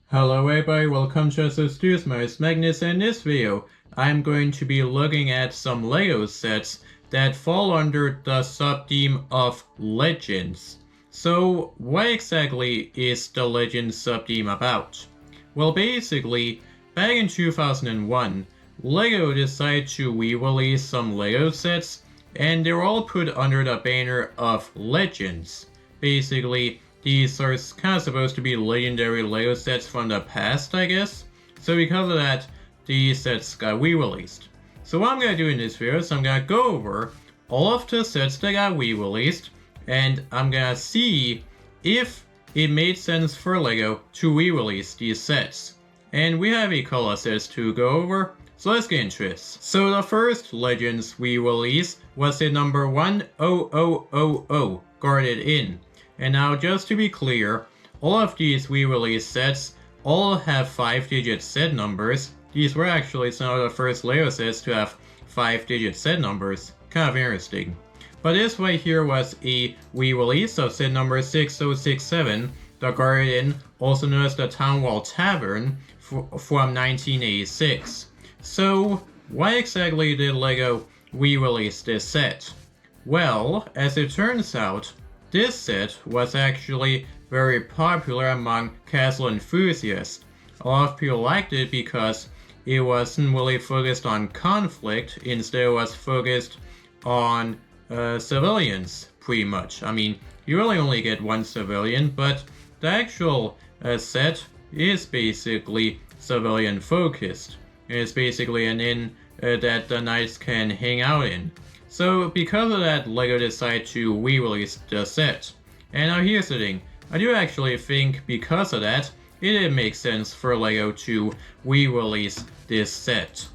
Hello everybody, welcome to Studios. My name is Magnus, and in this video I'm going to be looking at some LEGO sets that fall under the sub-theme of Legends. So what exactly is the Legends sub-theme about? Well, basically, back in 2001, LEGO decided to re-release some LEGO sets, and they were all put under the banner of Legends. Basically, these are kind of supposed to be legendary LEGO sets from the past, I guess. So because of that, these sets got re-released. So what I'm going to do in this video is I'm going to go over all of the sets that got re-released, and I'm going to see if it made sense for LEGO to re-release these sets. And we have a couple of sets to go over, so let's get into this. So the first Legends re-release was the number 10000 Guarded Inn. And now, just to be clear, all of these re-release sets all have 5-digit set numbers. These were actually some of the first LEGO sets to have 5-digit set numbers. Kind of interesting. But this right here was a re-release of set number 6067, the Guarded Inn, also known as the Townwall Tavern, from 1986. So, why exactly did LEGO re-release this set? Well, as it turns out, this set was actually very popular among castle enthusiasts. A lot of people liked it because it wasn't really focused on conflict, instead it was focused on civilians, pretty much. I mean, you really only get one civilian, but the actual set is basically civilian focused. It's basically an inn that the knights can hang out in. So because of that, LEGO decided to re-release the set. And now here's the thing, I do actually think because of that, it did make sense for LEGO to re-release this set.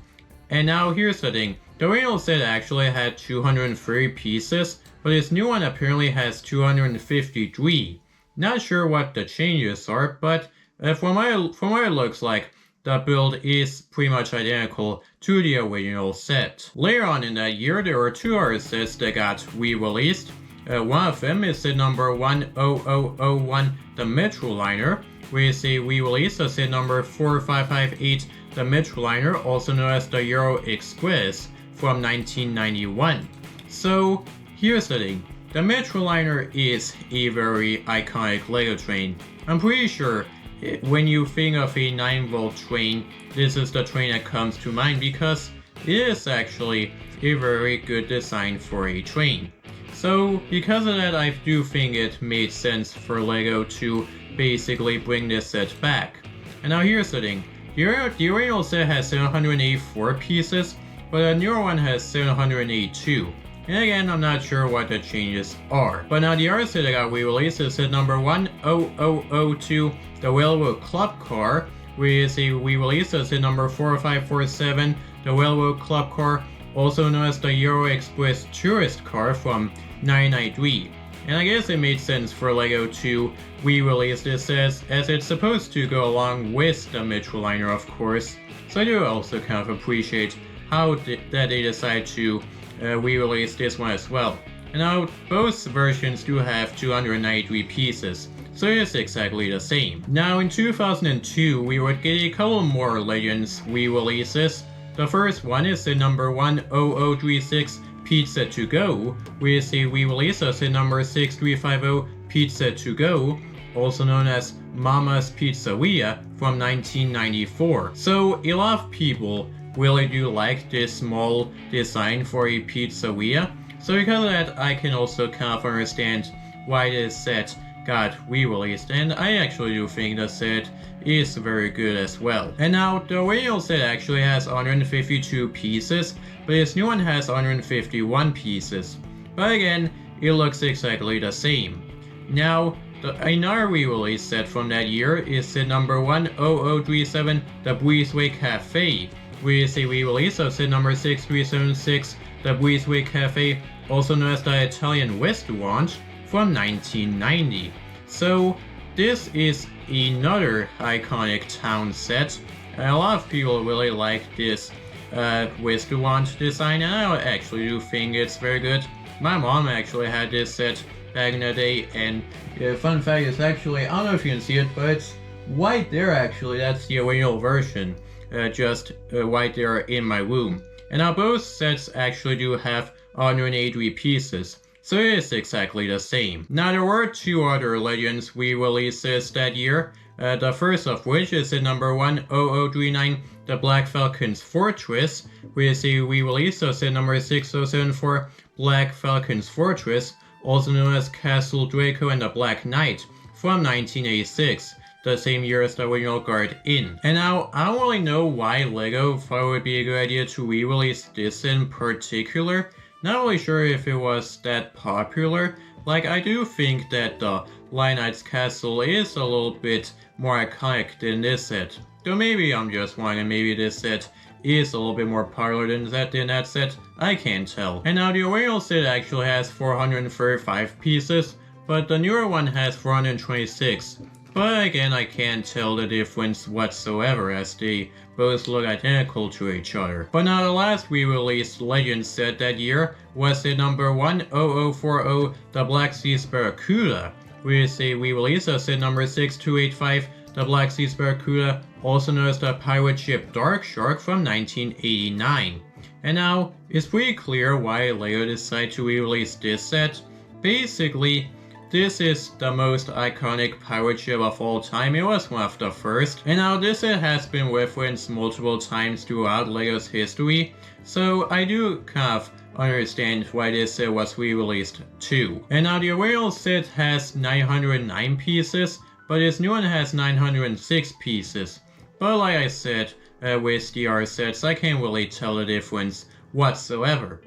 And now here's the thing, the original set actually had 230 pieces, but this new one apparently has 253. Not sure what the changes are, but from what it looks like, the build is pretty much identical to the original set. Later on in that year, there were two other sets that got re-released. One of them is set number 10001, the Metroliner, which is a re-release of set number 4558, the Metroliner, also known as the Euro Express, from 1991. So here's the thing, the Metroliner is a very iconic LEGO train. I'm pretty sure when you think of a 9-volt train, this is the train that comes to mind because it is actually a very good design for a train. So because of that, I do think it made sense for LEGO to basically bring this set back. And now here's the thing, the original set has 784 pieces, but the newer one has 782. And again, I'm not sure what the changes are. But now the other set that got re-released is set number 10002, the Railroad Club Car, which is a re-release of set number 4547, the Railroad Club Car, also known as the Euro Express Tourist Car, from 1993. And I guess it made sense for LEGO to re-release this as it's supposed to go along with the Metroliner, of course. So I do also kind of appreciate how that they decided to re-release this one as well. And now both versions do have 293 pieces, so it's exactly the same. Now in 2002, we would get a couple more Legends re-releases. The first one is the number 10036 Pizza To Go, which is a re-release of the number 6350 Pizza To Go, also known as Mama's Pizzeria, from 1994. So a lot of people really do like this small design for a pizzeria, so because of that, I can also kind of understand why this set got re-released, and I actually do think the set is very good as well. And now, the original set actually has 152 pieces, but this new one has 151 pieces. But again, it looks exactly the same. Now, another re-release set from that year is set number 10037, the Breezeway Cafe, which is a re-release of set number 6376, the Breezeway Cafe, also known as the Italian restaurant, from 1990. So this is another iconic town set. A lot of people really like this restaurant design, and I actually do think it's very good. My mom actually had this set back in the day, and fun fact is actually, I don't know if you can see it, but right there actually, that's the original version, just right there in my room. And now both sets actually do have 183 pieces, so it is exactly the same. Now there were two other Legends re-releases that year, the first of which is at number 10039, the Black Falcon's Fortress, with a re-release of set number 6074, Black Falcon's Fortress, also known as Castle Draco and the Black Knight, from 1986, the same year as the original Guard Inn. And now, I don't really know why LEGO thought it would be a good idea to re-release this in particular. Not really sure if it was that popular. Like, I do think that the Lion Knight's Castle is a little bit more iconic than this set. Though maybe I'm just wrong and maybe this set is a little bit more popular than that set, I can't tell. And now the original set actually has 435 pieces, but the newer one has 426. But again, I can't tell the difference whatsoever as they both look identical to each other. But now the last re-released Legends set that year was the number 10040, the Black Seas Barracuda, with a re-release of set number 6285, the Black Seas Barracuda, also known as the pirate ship Dark Shark from 1989. And now, it's pretty clear why LEGO decided to re-release this set. Basically, this is the most iconic pirate ship of all time. It was one of the first. And now this set has been referenced multiple times throughout LEGO's history, so I do kind of understand why this set was re-released too. And now the original set has 909 pieces, but this new one has 906 pieces. But like I said, with the R sets, I can't really tell the difference whatsoever.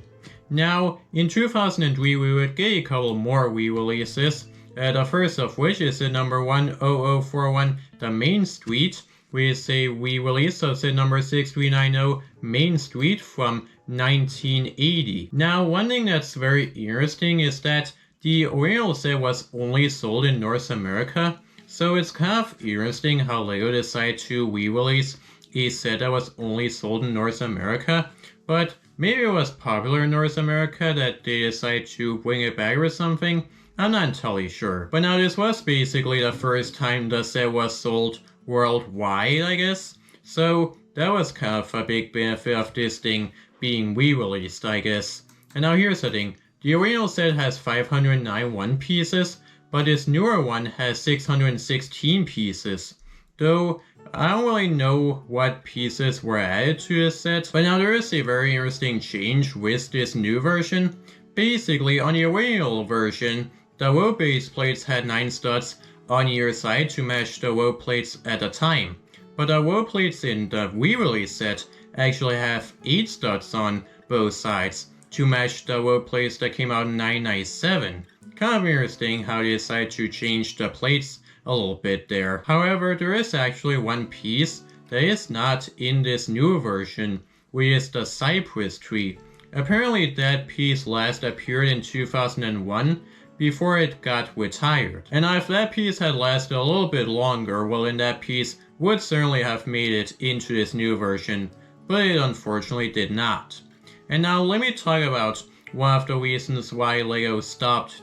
Now, in 2003 we would get a couple more re-releases, the first of which is the number 10041, the Main Street, with a re-release of the number 6390, Main Street from 1980. Now, one thing that's very interesting is that the original set was only sold in North America, so it's kind of interesting how LEGO decided to re-release a set that was only sold in North America, but maybe it was popular in North America that they decided to bring it back or something. I'm not entirely sure. But now this was basically the first time the set was sold worldwide, I guess. So that was kind of a big benefit of this thing being re-released, I guess. And now here's the thing. The original set has 591 pieces, but this newer one has 616 pieces. Though I don't really know what pieces were added to this set, but now there is a very interesting change with this new version. Basically, on the original version, the road base plates had 9 studs on either side to match the road plates at the time. But the road plates in the re-release set actually have 8 studs on both sides to match the road plates that came out in 1997. Kind of interesting how they decided to change the plates a little bit there. However, there is actually one piece that is not in this new version, which is the Cypress tree. Apparently that piece last appeared in 2001 before it got retired. And if that piece had lasted a little bit longer, well then that piece would certainly have made it into this new version, but it unfortunately did not. And now let me talk about one of the reasons why LEGO stopped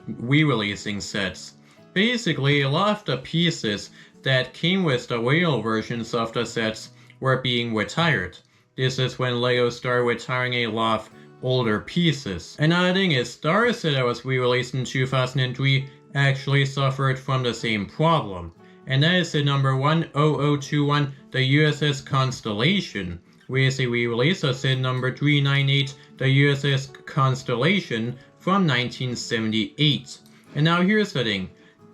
re-releasing sets. Basically, a lot of the pieces that came with the original versions of the sets were being retired. This is when LEGO started retiring a lot of older pieces. Another thing is, the other set that was re-released in 2003 actually suffered from the same problem. And that is the number 10021, the USS Constellation, with a re-release of set number 398, the USS Constellation from 1978. And now here's the thing.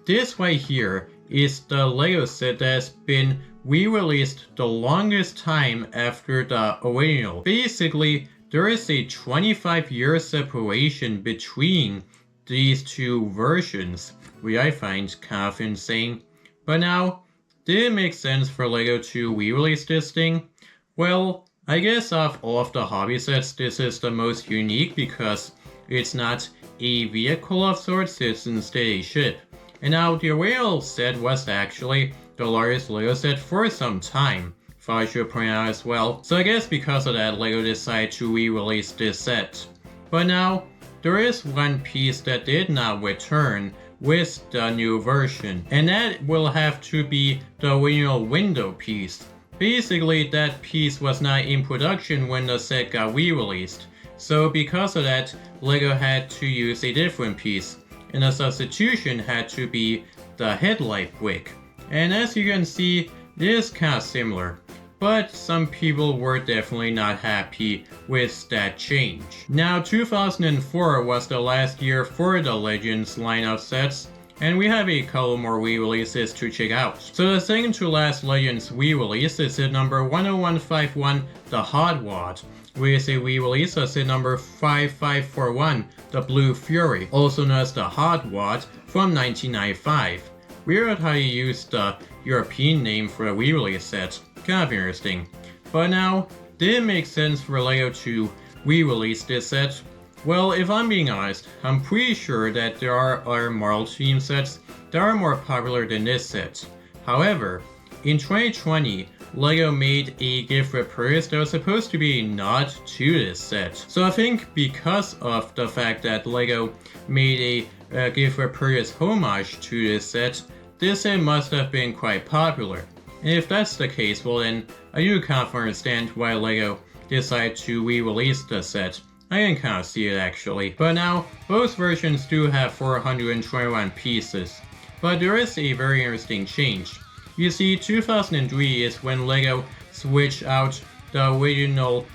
This right here is the LEGO set that has been re-released the longest time after the original. Basically, there is a 25-year separation between these two versions, which I find kind of insane. But now, did it make sense for LEGO to re-release this thing? Well, I guess of all of the hobby sets, this is the most unique because it's not a vehicle of sorts, it's instead a ship. And now the original set was actually the largest LEGO set for some time, if I should point out as well. So I guess because of that, LEGO decided to re-release this set. But now, there is one piece that did not return, with the new version. And that will have to be the original window piece. Basically, that piece was not in production when the set got re-released. So because of that, LEGO had to use a different piece. And the substitution had to be the headlight wick. And as you can see, it is kind of similar. But some people were definitely not happy with that change. Now 2004 was the last year for the Legends line of sets, and we have a couple more re-releases to check out. So the second to last Legends re-release is set number 10151, the Hot Wad, with a re-release of set number 5541, the Blue Fury, also known as the Hot Wad, from 1995. Weird how you use the European name for a re-release set, kind of interesting. But now, did it make sense for LEGO to re-release this set? Well, if I'm being honest, I'm pretty sure that there are other Marvel theme sets that are more popular than this set. However, in 2020, LEGO made a gift with purchase that was supposed to be a nod to this set. So I think because of the fact that LEGO made a gift with purchase homage to this set must have been quite popular. And if that's the case, well then, I do kind of understand why LEGO decided to re-release the set. I can kind of see it actually. But now, both versions do have 421 pieces. But there is a very interesting change. You see, 2003 is when LEGO switched out the original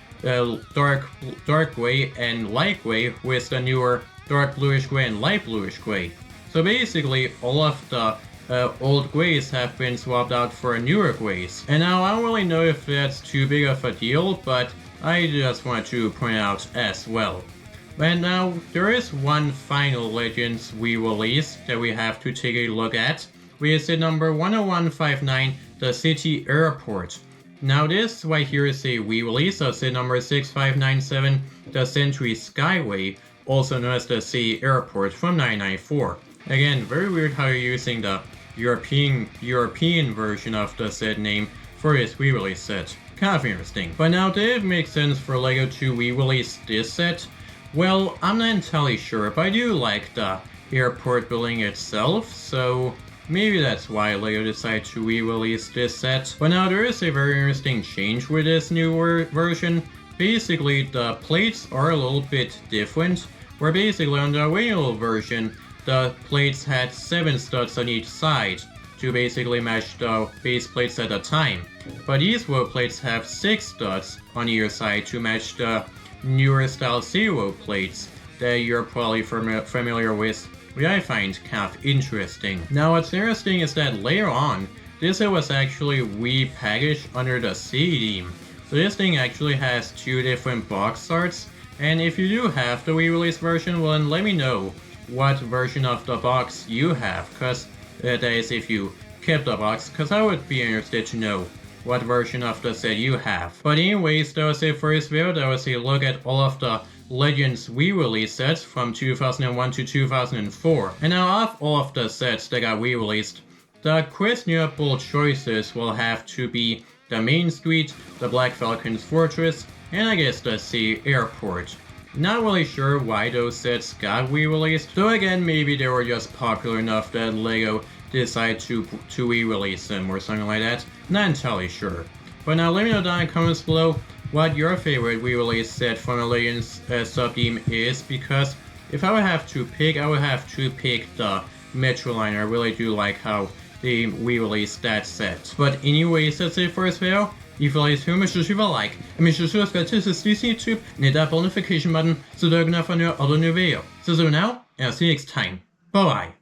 dark gray and light gray with the newer dark bluish gray and light bluish gray. So basically, all of the old grays have been swapped out for newer grays. And now I don't really know if that's too big of a deal, but I just want to point out as well. And now there is one final Legends re-release that we have to take a look at, which is the number 10159, the City Airport. Now this right here is a re-release of set number 6597, the Century Skyway, also known as the City Airport from 1994. Again, very weird how you're using the European version of the set name for this re-release set. Kind of interesting. But now, did it make sense for LEGO to re-release this set? Well, I'm not entirely sure, but I do like the airport building itself, so maybe that's why LEGO decided to re-release this set. But now there is a very interesting change with this newer version. Basically, the plates are a little bit different, where basically on the original version, the plates had 7 studs on each side to basically match the base plates at the time. But these world plates have 6 studs on either side to match the newer style Zero plates that you're probably familiar with, which I find kind of interesting. Now what's interesting is that later on, this set was actually repackaged under the City theme. So this thing actually has 2 different box arts, and if you do have the re-release version, well then let me know what version of the box you have, cause that is if you kept the box, cause I would be interested to know what version of the set you have. But anyways, that was it for this video. That was a look at all of the Legends re-release sets from 2001 to 2004. And now of all of the sets that got re-released, the questionable choices will have to be the Main Street, the Black Falcon's Fortress, and I guess the City Airport. Not really sure why those sets got re-released, though again maybe they were just popular enough that LEGO decided to re-release them or something like that. Not entirely sure. But now let me know down in the comments below what your favorite re-release set from the Legends sub-theme is, because if I would have to pick, I would have to pick the Metroliner. I really do like how they re-released that set. But anyways, that's it for this video. If you like this video, make sure to leave a like, and make sure to subscribe to this YouTube, and hit that bell notification button so that you can find out other new video. So now, and I'll see you next time. Bye bye.